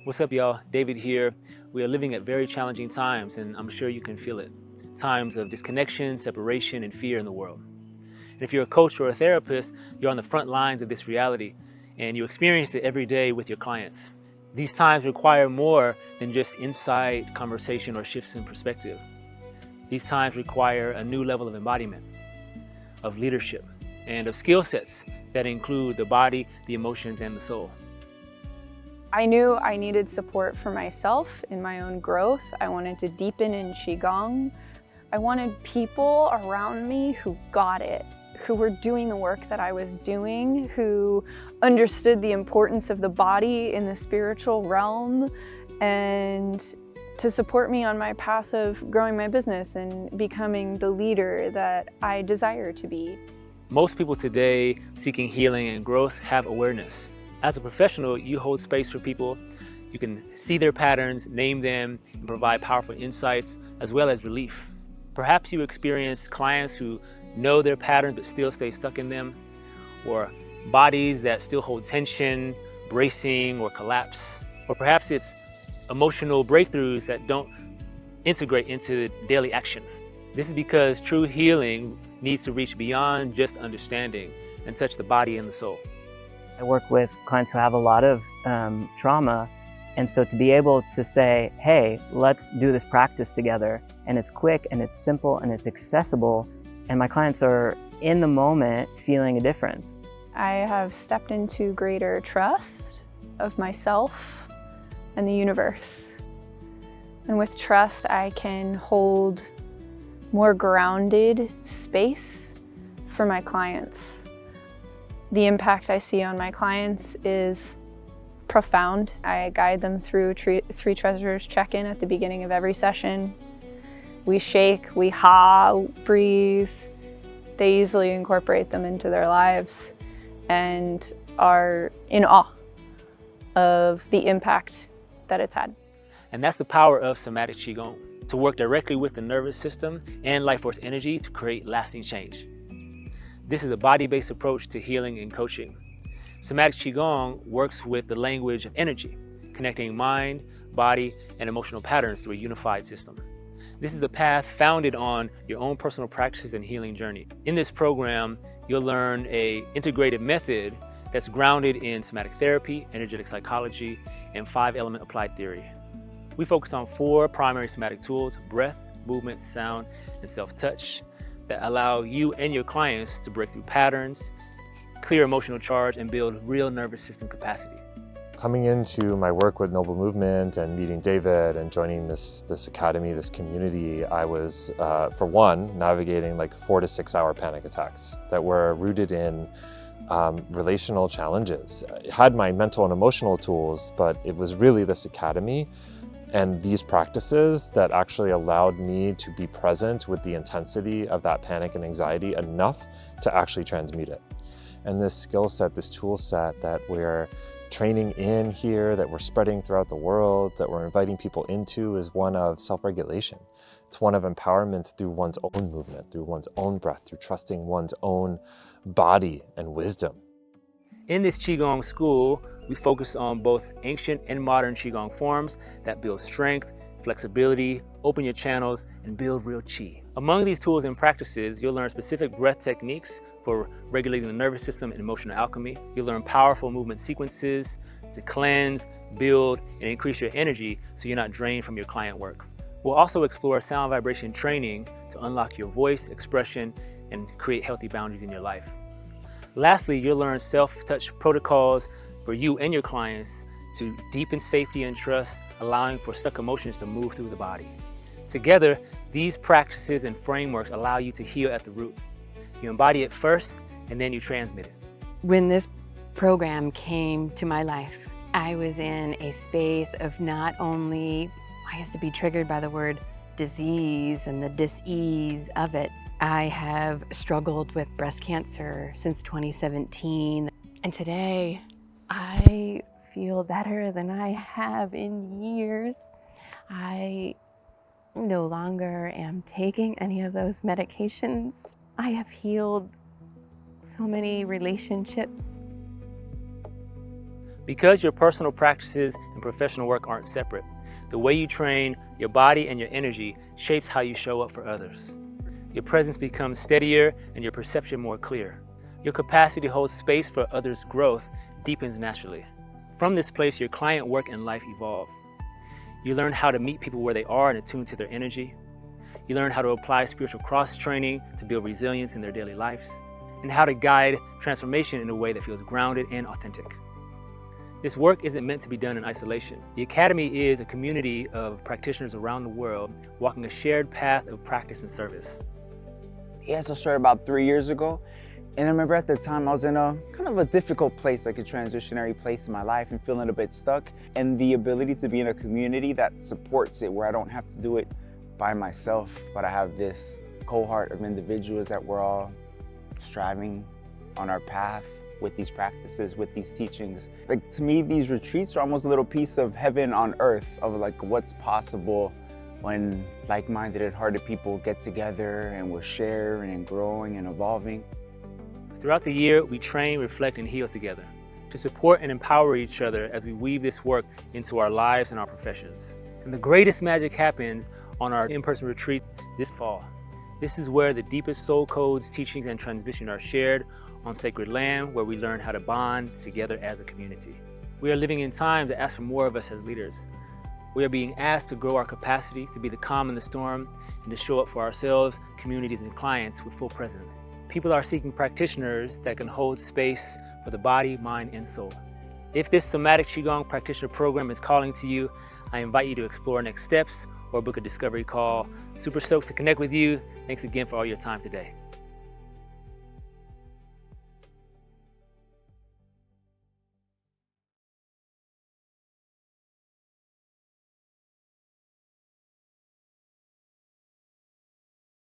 What's up, y'all? David here. We are living at very challenging times, and I'm sure you can feel it. Times of disconnection, separation, and fear in the world. And if you're a coach or a therapist, you're on the front lines of this reality, and you experience it every day with your clients. These times require more than just insight, conversation, or shifts in perspective. These times require a new level of embodiment, of leadership, and of skill sets that include the body, the emotions, and the soul. I knew I needed support for myself in my own growth. I wanted to deepen in Qigong. I wanted people around me who got it, who were doing the work that I was doing, who understood the importance of the body in the spiritual realm, and to support me on my path of growing my business and becoming the leader that I desire to be. Most people today seeking healing and growth have awareness. As a professional, you hold space for people. You can see their patterns, name them, and provide powerful insights as well as relief. Perhaps you experience clients who know their patterns but still stay stuck in them, or bodies that still hold tension, bracing, or collapse. Or perhaps it's emotional breakthroughs that don't integrate into daily action. This is because true healing needs to reach beyond just understanding and touch the body and the soul. I work with clients who have a lot of trauma, and so to be able to say, hey, let's do this practice together, and it's quick and it's simple and it's accessible, and my clients are in the moment feeling a difference. I have stepped into greater trust of myself and the universe. And with trust, I can hold more grounded space for my clients. The impact I see on my clients is profound. I guide them through three treasures check-in at the beginning of every session. We shake, we ha, breathe. They easily incorporate them into their lives and are in awe of the impact that it's had. And that's the power of Somatic Qigong, to work directly with the nervous system and life force energy to create lasting change. This is a body-based approach to healing and coaching. Somatic Qigong works with the language of energy, connecting mind, body, and emotional patterns through a unified system. This is a path founded on your own personal practices and healing journey. In this program, you'll learn an integrated method that's grounded in somatic therapy, energetic psychology, and 5-element applied theory. We focus on 4 primary somatic tools: breath, movement, sound, and self-touch, that allow you and your clients to break through patterns, clear emotional charge, and build real nervous system capacity. Coming into my work with Noble Movement and meeting David and joining this academy, this community, I was, for one, navigating like 4 to 6 hour panic attacks that were rooted in relational challenges. I had my mental and emotional tools, but it was really this academy and these practices that actually allowed me to be present with the intensity of that panic and anxiety enough to actually transmute it. And this skill set, this tool set that we're training in here, that we're spreading throughout the world, that we're inviting people into, is one of self-regulation. It's one of empowerment through one's own movement, through one's own breath, through trusting one's own body and wisdom. In this Qigong school, we focus on both ancient and modern Qigong forms that build strength, flexibility, open your channels, and build real Qi. Among these tools and practices, you'll learn specific breath techniques for regulating the nervous system and emotional alchemy. You'll learn powerful movement sequences to cleanse, build, and increase your energy so you're not drained from your client work. We'll also explore sound vibration training to unlock your voice, expression, and create healthy boundaries in your life. Lastly, you'll learn self-touch protocols for you and your clients to deepen safety and trust, allowing for stuck emotions to move through the body. Together, these practices and frameworks allow you to heal at the root. You embody it first, and then you transmit it. When this program came to my life, I was in a space of not only, I used to be triggered by the word disease and the dis-ease of it. I have struggled with breast cancer since 2017, and today I feel better than I have in years. I no longer am taking any of those medications. I have healed so many relationships. Because your personal practices and professional work aren't separate, the way you train, your body and your energy shapes how you show up for others. Your presence becomes steadier and your perception more clear. Your capacity to hold space for others' growth deepens naturally. From this place, your client work and life evolve. You learn how to meet people where they are and attune to their energy. You learn how to apply spiritual cross-training to build resilience in their daily lives, and how to guide transformation in a way that feels grounded and authentic. This work isn't meant to be done in isolation. The Academy is a community of practitioners around the world walking a shared path of practice and service. Yeah, so I started about 3 years ago. And I remember at the time I was in a kind of a difficult place, like a transitionary place in my life and feeling a bit stuck. And the ability to be in a community that supports it, where I don't have to do it by myself, but I have this cohort of individuals that we're all striving on our path with these practices, with these teachings. Like, to me, these retreats are almost a little piece of heaven on earth, of like what's possible when like-minded and hearted people get together and we're sharing and growing and evolving. Throughout the year, we train, reflect, and heal together to support and empower each other as we weave this work into our lives and our professions. And the greatest magic happens on our in-person retreat this fall. This is where the deepest soul codes, teachings, and transmission are shared on sacred land, where we learn how to bond together as a community. We are living in times that ask for more of us as leaders. We are being asked to grow our capacity to be the calm in the storm and to show up for ourselves, communities, and clients with full presence. People are seeking practitioners that can hold space for the body, mind, and soul. If this Somatic Qigong Practitioner Program is calling to you, I invite you to explore next steps or book a discovery call. Super stoked to connect with you. Thanks again for all your time today.